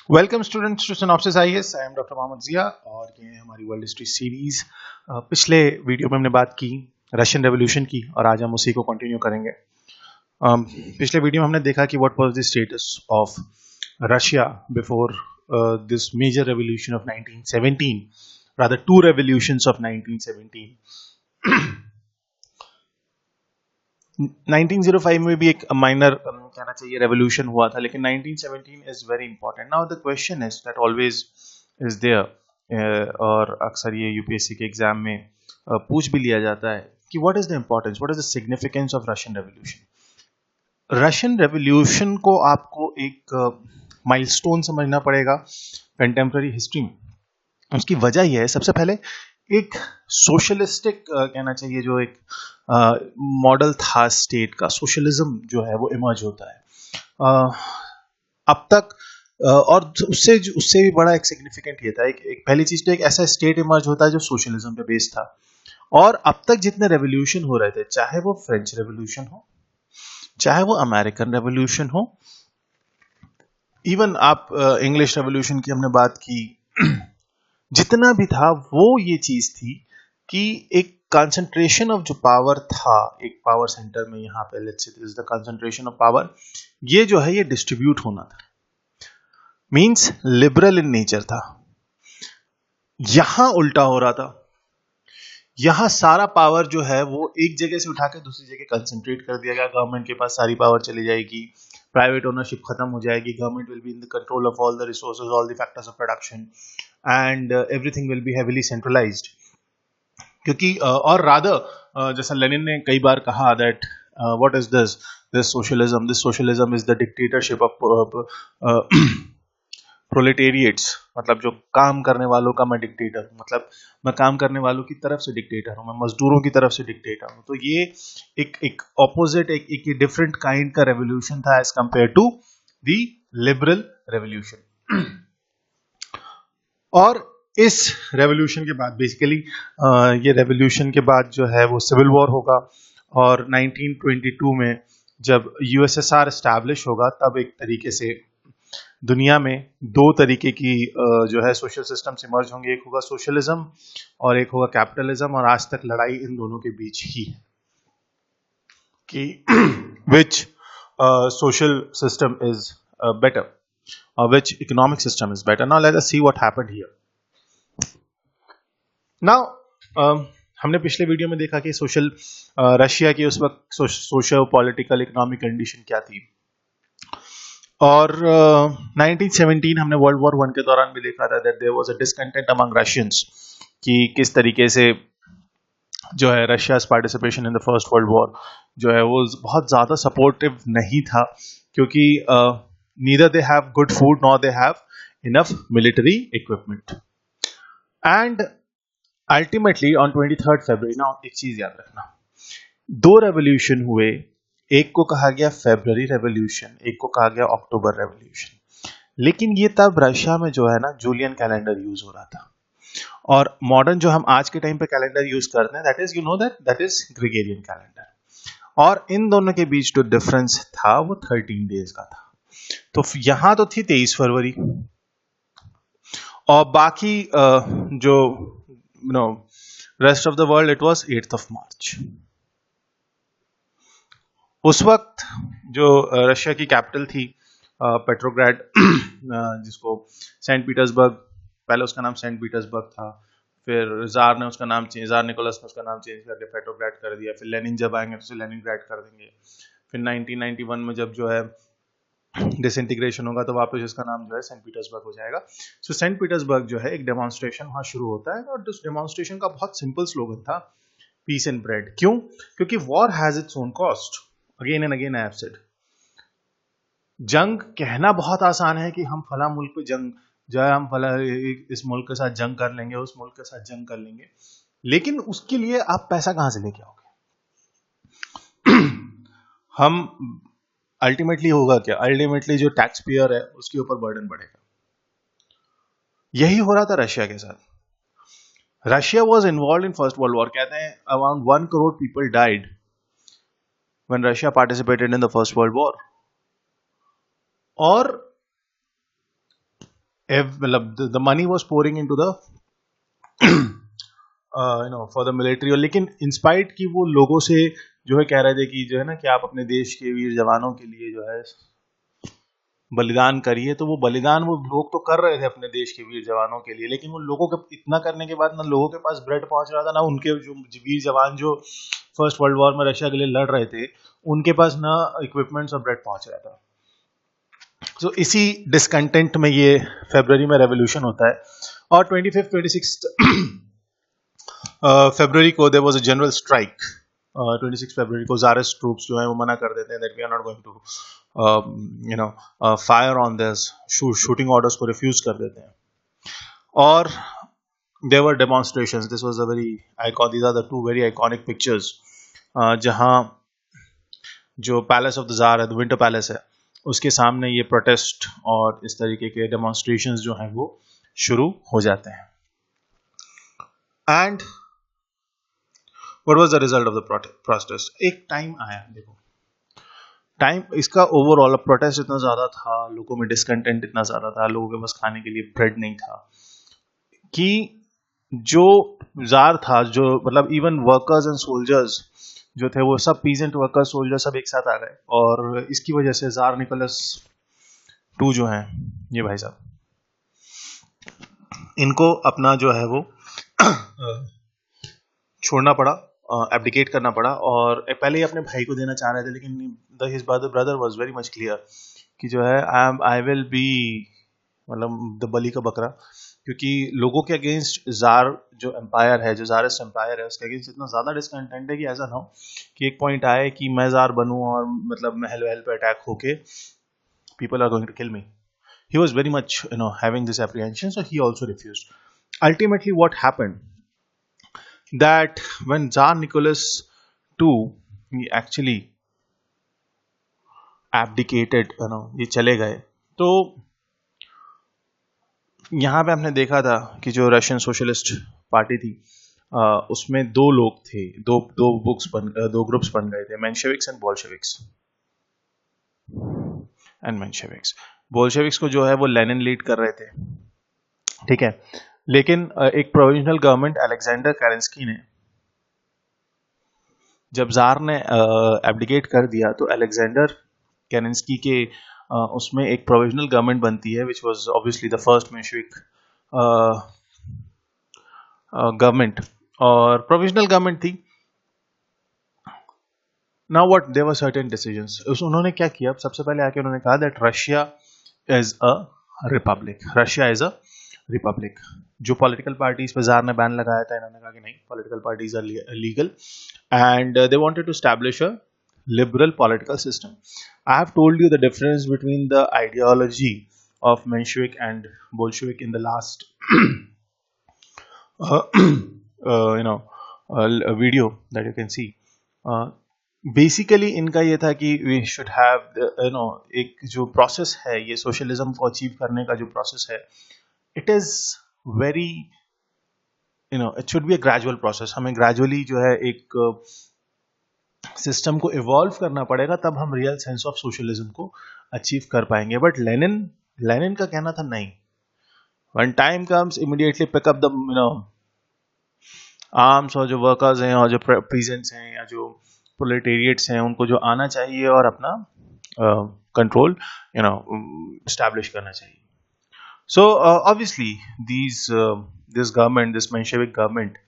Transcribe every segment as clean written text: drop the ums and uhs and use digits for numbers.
Welcome students to synopsis IAS. I am doctor Mohammad Zia और ये है हमारी वर्ल्ड हिस्ट्री सीरीज। पिछले वीडियो में हमने बात की रशियन रेवोल्यूशन की और आज हम उसी को कंटिन्यू करेंगे। पिछले वीडियो में हमने देखा कि what was the status of Russia before this major revolution of 1917, rather two revolutions of 1917। 1905 में भी एक माइनर कहना चाहिए रेवोल्यूशन हुआ था, लेकिन 1917 is very important. Now the question is that always is there, और अक्सर ये यूपीएससी के एग्जाम में पूछ भी लिया जाता है कि what is the importance, what is the significance of Russian revolution. Russian revolution को आपको एक माइलस्टोन समझना पड़ेगा कंटेम्प्रेरी हिस्ट्री में। उसकी वजह यह है, सबसे पहले एक सोशलिस्टिक कहना चाहिए जो एक मॉडल था स्टेट का, सोशलिज्म जो है वो इमर्ज होता है अब तक। और उससे भी बड़ा एक सिग्निफिकेंट ये था, एक पहली चीज तो एक ऐसा स्टेट इमर्ज होता है जो सोशलिज्म पे बेस्ड था। और अब तक जितने रेवोल्यूशन हो रहे थे, चाहे वो फ्रेंच रेवोल्यूशन हो, चाहे वो अमेरिकन रेवोल्यूशन हो, इवन आप इंग्लिश रेवोल्यूशन की हमने बात की, जितना भी था वो ये चीज थी कि एक कंसंट्रेशन ऑफ जो पावर था एक पावर सेंटर में, यहां पे let's say this is the concentration of power, ये जो है ये डिस्ट्रीब्यूट होना था, मींस लिबरल इन नेचर था। यहां उल्टा हो रहा था, यहां सारा पावर जो है वो एक जगह से उठा के दूसरी जगह कंसंट्रेट कर दिया गया। गवर्नमेंट के पास सारी पावर चली जाएगी, प्राइवेट ओनरशिप खत्म हो जाएगी, government will be in the control of all the resources, all the factors of production, and everything will be heavily centralised. क्योंकि और रादर जैसा लेनिन ने कई बार कहा that what is this socialism is the dictatorship of proletariats, मतलब जो काम करने वालों का मैं डिक्टेटर हूं, मतलब मैं काम करने वालों की तरफ से डिक्टेटर हूं, मैं मजदूरों की तरफ से डिक्टेटर हूं। तो ये एक ऑपोजिट, एक डिफरेंट काइंड का रेवोल्यूशन था as compared to the liberal revolution. और इस रेवोल्यूशन के बाद बेसिकली ये रेवोल्यूशन के बाद जो है वो सिविल वॉर होगा, और 1922 में जब यूएसएसआर एस्टैब्लिश होगा तब एक तरीके से दुनिया में दो तरीके की जो है सोशल सिस्टम्स इमर्ज होंगे, एक होगा सोशलिज्म और एक होगा कैपिटलिज्म। और आज तक लड़ाई इन दोनों के बीच ही है कि which social system is better or which economic system is better. Now let us see what happened here. Now हमने पिछले वीडियो में देखा कि सोशल रशिया की उस वक्त सोशल पॉलिटिकल इकोनॉमिक कंडीशन क्या थी, और 1917 हमने वर्ल्ड वॉर वन के दौरान भी देखा था that there was a discontent among Russians कि किस तरीके से जो है Russia's participation in the first world war जो है वो बहुत ज्यादा सपोर्टिव नहीं था, क्योंकि neither they have good food nor they have enough military equipment. And ultimately on 23rd February, now एक चीज याद रखना, दो रेवोल्यूशन हुए, एक को कहा गया फेब्रुअरी रेवोल्यूशन, एक को कहा गया अक्टूबर रेवोल्यूशन। लेकिन ये तब रशिया में जो है ना जूलियन कैलेंडर यूज हो रहा था, और मॉडर्न जो हम आज के टाइम पे कैलेंडर यूज करते हैं that is, you know that is Gregorian calendar. और इन दोनों के बीच जो डिफरेंस था वो 13 डेज का था। तो यहां तो थी 23 फरवरी, और बाकी जो rest of the world it was 8th of March. उस वक्त जो रशिया की कैपिटल थी पेट्रोग्राड, जिसको सेंट पीटर्सबर्ग, पहले उसका नाम सेंट पीटर्सबर्ग था, फिर जार ने उसका नाम चेंज, जार निकोलस ने उसका नाम चेंज करके पेट्रोग्राड कर दिया, फिर लेनिन जब आएंगे तो उसे लेनिनग्राड कर देंगे, फिर 1991 में जब जो है डिसइंटीग्रेशन होगा तो वापस इसका नाम जो है सेंट पीटर्सबर्ग हो जाएगा। सो सेंट पीटर्सबर्ग जो है एक डेमोन्स्ट्रेशन वहां शुरू होता है, और उस डेमोन्स्ट्रेशन का बहुत सिंपल स्लोगन था, पीस एंड ब्रेड। क्यों? क्योंकि war has its own cost. Again and again I have said, जंग कहना बहुत आसान है कि हम फला मुल्क पे जंग जो है, हम फला इस मुल्क के साथ जंग कर लेंगे, उस मुल्क के साथ जंग कर लेंगे, लेकिन उसके लिए आप पैसा कहां से लेके आओगे? हम अल्टीमेटली होगा क्या? अल्टीमेटली जो टैक्स पेयर है उसके ऊपर बर्डन बढ़ेगा। यही हो रहा था रशिया के साथ। Russia was involve in first world war. कहते हैं around 1 crore people died when Russia participated in the first world war. और मतलब the money was pouring into the for the military, और लेकिन इंस्पायर्ड कि वो लोगों से जो है कह रहे थे कि जो है ना कि आप अपने देश के वीर जवानों के लिए जो है बलिदान करिए, तो वो बलिदान वो लोग तो कर रहे थे अपने देश के वीर जवानों के लिए, लेकिन वो लोगों के इतना करने के बाद ना लोगों के पास ब्रेड पहुंच रहा था, ना उनके जो वीर जवान जो फर्स्ट वर्ल्ड वॉर में रशिया के लिए लड़ रहे थे उनके पास ना इक्विपमेंट्स और ब्रेड पहुंच रहा था। तो इसी डिसकंटेंट में ये फरवरी में रेवोल्यूशन होता है, और 25 26 फरवरी को there was a general strike. 26 फरवरी को ज़ारिस्ट ट्रूप्स जो है वो मना कर देते हैं that we are not going to fire on this, shooting orders को रिफ्यूज कर देते हैं, और there were demonstrations. This was a very icon, these are the two very iconic pictures, जहां जो पैलेस ऑफ द ज़ार है, द विंटर पैलेस है, उसके सामने ये प्रोटेस्ट और इस तरीके के डेमोन्स्ट्रेशंस जो हैं वो शुरू हो जाते हैं। And what was the result of the protest? एक टाइम आया, देखो टाइम इसका ओवरऑल प्रोटेस्ट इतना ज्यादा था, लोगों में डिसकंटेंट इतना ज्यादा था, लोगों के पास खाने के लिए ब्रेड नहीं था, कि जो जार था, जो मतलब इवन वर्कर्स एंड सोल्जर्स जो थे वो सब पीजेंट वर्कर्स सोल्जर सब एक साथ आ गए, और इसकी वजह से जार निकोलस टू जो हैं ये भाई साहब, इनको अपना जो है वो छोड़ना पड़ा, एब्डिकेट करना पड़ा, और पहले ही अपने भाई को देना चाह रहे थे, लेकिन his brother was very much clear कि जो है आई विल बी, मतलब द बली का बकरा, क्योंकि लोगों के अगेंस्ट जार जो एम्पायर है, जो ज़ारिस्ट एम्पायर है, उसके अगेंस्ट इतना ज़्यादा डिसकंटेंट है कि ऐसा ना हो कि एक पॉइंट आए कि मैं जार बनूं और मतलब महल वहल पे अटैक होके people are going to kill me. He was very much, having this apprehension, so he also refused. Ultimately, what happened that when Tsar Nicholas II, he actually abdicated, ये चले गए, तो यहाँ पे हमने देखा था कि जो रशियन सोशलिस्ट पार्टी थी, उसमें दो लोग थे, दो ग्रुप्स बन गए थे, मेंशेविक्स एंड बोल्शेविक्स। बोल्शेविक्स को जो है वो लेनिन लीड कर रहे थे, ठीक है, लेकिन एक प्रोविजनल गवर्नमेंट अलेक्जेंडर कैरेंस्की ने, जब जार ने एब्डिकेट कर दिया, तो अलेक्जेंडर कैरेंस्की के उसमें एक प्रोविजनल गवर्नमेंट बनती है, which was obviously the first Menshevik government, और प्रोविजनल गवर्नमेंट थी। Now what, there were certain decisions. उन्होंने क्या किया, सबसे पहले आके उन्होंने कहा that Russia is a republic, Russia is a republic. जो पॉलिटिकल पार्टीज पे जार ने बैन लगाया था, इन्होंने कहा कि नहीं, political parties are legal, and they wanted to establish a liberal political system. I have told you the difference between the ideology of Menshevik and Bolshevik in the last video that you can see. Basically इनका ये था कि we should have एक जो process है, ये socialism को achieve करने का जो प्रोसेस है, it is very it should be a gradual process. हमें ग्रेजुअली जो है एक सिस्टम को इवॉल्व करना पड़ेगा, तब हम रियल सेंस ऑफ सोशलिज्म को अचीव कर पाएंगे। बट लेनिन का कहना था नहीं, when time comes immediately pick up the arms, और जो वर्कर्स हैं और जो पीजेंट्स हैं या जो प्रोलेटेरिएट्स हैं, उनको जो आना चाहिए और अपना कंट्रोल एस्टैब्लिश करना चाहिए। So obviously this government, this Menshevik government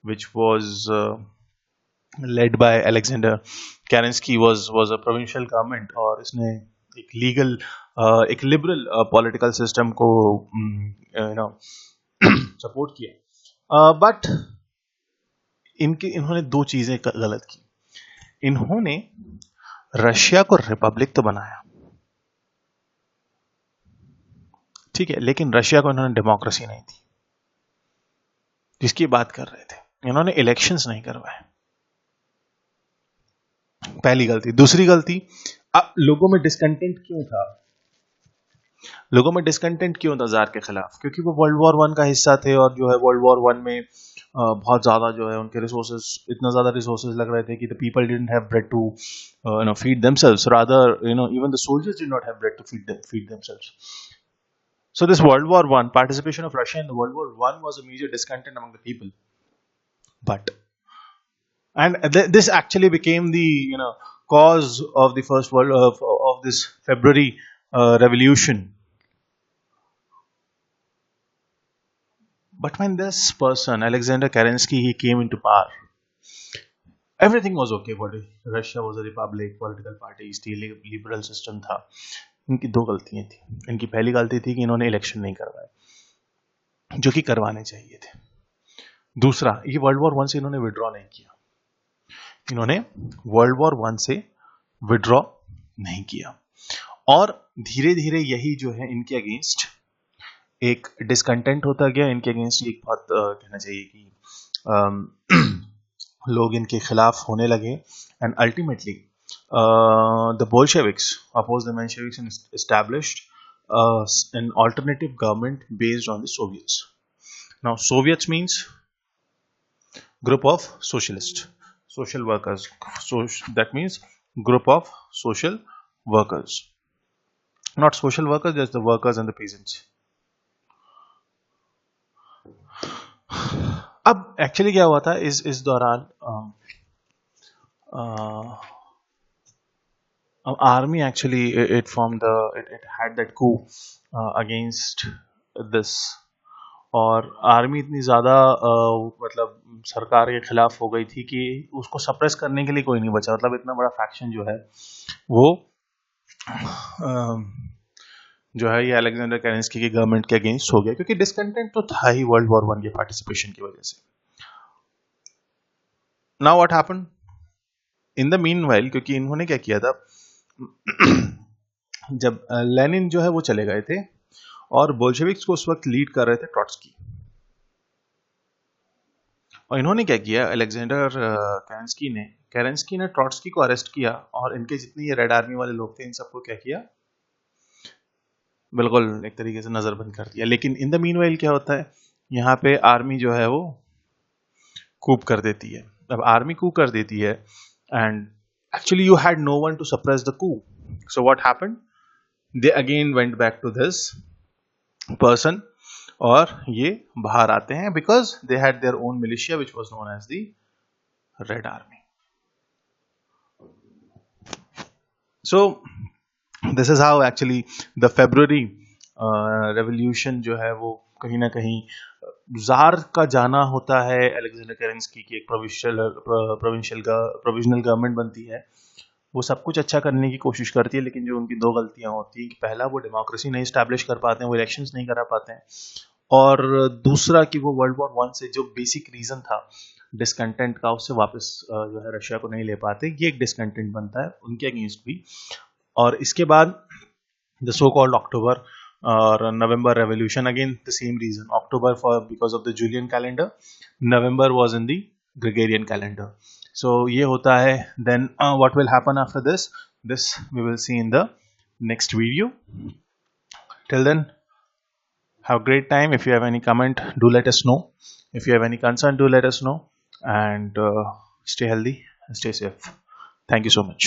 which was led by Alexander Kerensky was a provincial government, और इसने एक लीगल एक लिबरल पॉलिटिकल सिस्टम को सपोर्ट किया। बट इन्होंने दो चीजें गलत की। इन्होंने रशिया को रिपब्लिक तो बनाया, ठीक है, लेकिन रशिया को इन्होंने डेमोक्रेसी नहीं दी, जिसकी बात कर रहे थे। इन्होंने इलेक्शंस नहीं करवाए, पहली गलती। दूसरी गलती, अब लोगों में डिसकंटेंट क्यों था? लोगों में डिसकंटेंट क्यों था जार के खिलाफ? क्योंकि वो वर्ल्ड वॉर 1 का हिस्सा थे, और जो है वर्ल्ड वॉर 1 में बहुत ज्यादा जो है उनके रिसोर्सेज, इतना ज्यादा रिसोर्सेज लग रहे थे कि the people didn't have bread to feed themselves, rather even the soldiers did not have bread to feed themselves. So this World War One, participation of Russia in the World War One was a major discontent among the people. But this actually became the cause of the first world of this February revolution. But when this person Alexander Kerensky he came into power, everything was okay for Russia was a republic, political parties थी, liberal system था. इनकी दो गलतियां थी. इनकी पहली गलती थी कि इन्होंने इलेक्शन नहीं करवाए, जो कि करवाने चाहिए थे. दूसरा, ये वर्ल्ड वॉर वन से इन्होंने विड्रॉ नहीं किया. इन्होंने वर्ल्ड वॉर वन से विड्रॉ नहीं किया और धीरे धीरे यही जो है इनके अगेंस्ट एक डिसकंटेंट होता गया. इनके अगेंस्ट एक बहुत कहना चाहिए कि लोग इनके खिलाफ होने लगे. And ultimately the Bolsheviks opposed the Mensheviks and established an alternative government based on the Soviets. Now Soviets means group of socialists, social workers. So that means group of social workers, not social workers, just the workers and the peasants. अब actually क्या हुआ था इस दौरान army actually it formed it had that coup against this. और army इतनी ज़्यादा मतलब सरकार के खिलाफ हो गई थी कि उसको सप्रेस करने के लिए कोई नहीं बचा. मतलब इतना बड़ा फैक्शन जो है वो जो है ये अलेक्जेंडर केरेंस्की की गवर्नमेंट के अगेंस्ट हो गया, क्योंकि डिसकंटेंट तो था ही वर्ल्ड वॉर वन के पार्टिसिपेशन की वजह से. Now what happened in the meanwhile, क्योंकि इन्होंने क्या किया था जब लेनिन जो है वो चले गए थे और बोल्शेविक्स को उस वक्त लीड कर रहे थे ट्रॉट्स्की, और इन्होंने क्या किया अलेक्जेंडर केरेंस्की ने ट्रॉट्स्की को अरेस्ट किया और इनके जितने ये रेड आर्मी वाले लोग थे इन सबको क्या किया, बिल्कुल एक तरीके से नजरबंद कर दिया. लेकिन इन द मीनवाइल क्या होता है, यहाँ पे आर्मी जो है वो कूप कर देती है. अब आर्मी कूप कर देती है and actually you had no one to suppress the coup. So what happened, they again went back to this person और ये बाहर आते हैं because they had their own militia which was known as the Red Army. So this is how actually the February revolution जो है वो कहीं ना कहीं जार का जाना होता है. अलेक्जेंडर केरेंस्की की एक प्रोविजनल गवर्नमेंट बनती है, वो सब कुछ अच्छा करने की कोशिश करती है, लेकिन जो उनकी दो गलतियां होती हैं कि पहला वो डेमोक्रेसी नहीं स्टैब्लिश कर पाते हैं, वो इलेक्शंस नहीं करा पाते हैं, और दूसरा कि वो वर्ल्ड वॉर वन से जो बेसिक रीजन था डिसकंटेंट का उससे वापस जो है रशिया को नहीं ले पाते. ये एक डिसकंटेंट बनता है उनके अगेंस्ट भी. और इसके बाद the so called October or November revolution, again the same reason. October because of the Julian calendar, November was in the Gregorian calendar. So ये होता है. Then what will happen after this we will see in the next video. Till then, have a great time. If you have any comment, do let us know. If you have any concern, do let us know, and stay healthy and stay safe. Thank you so much.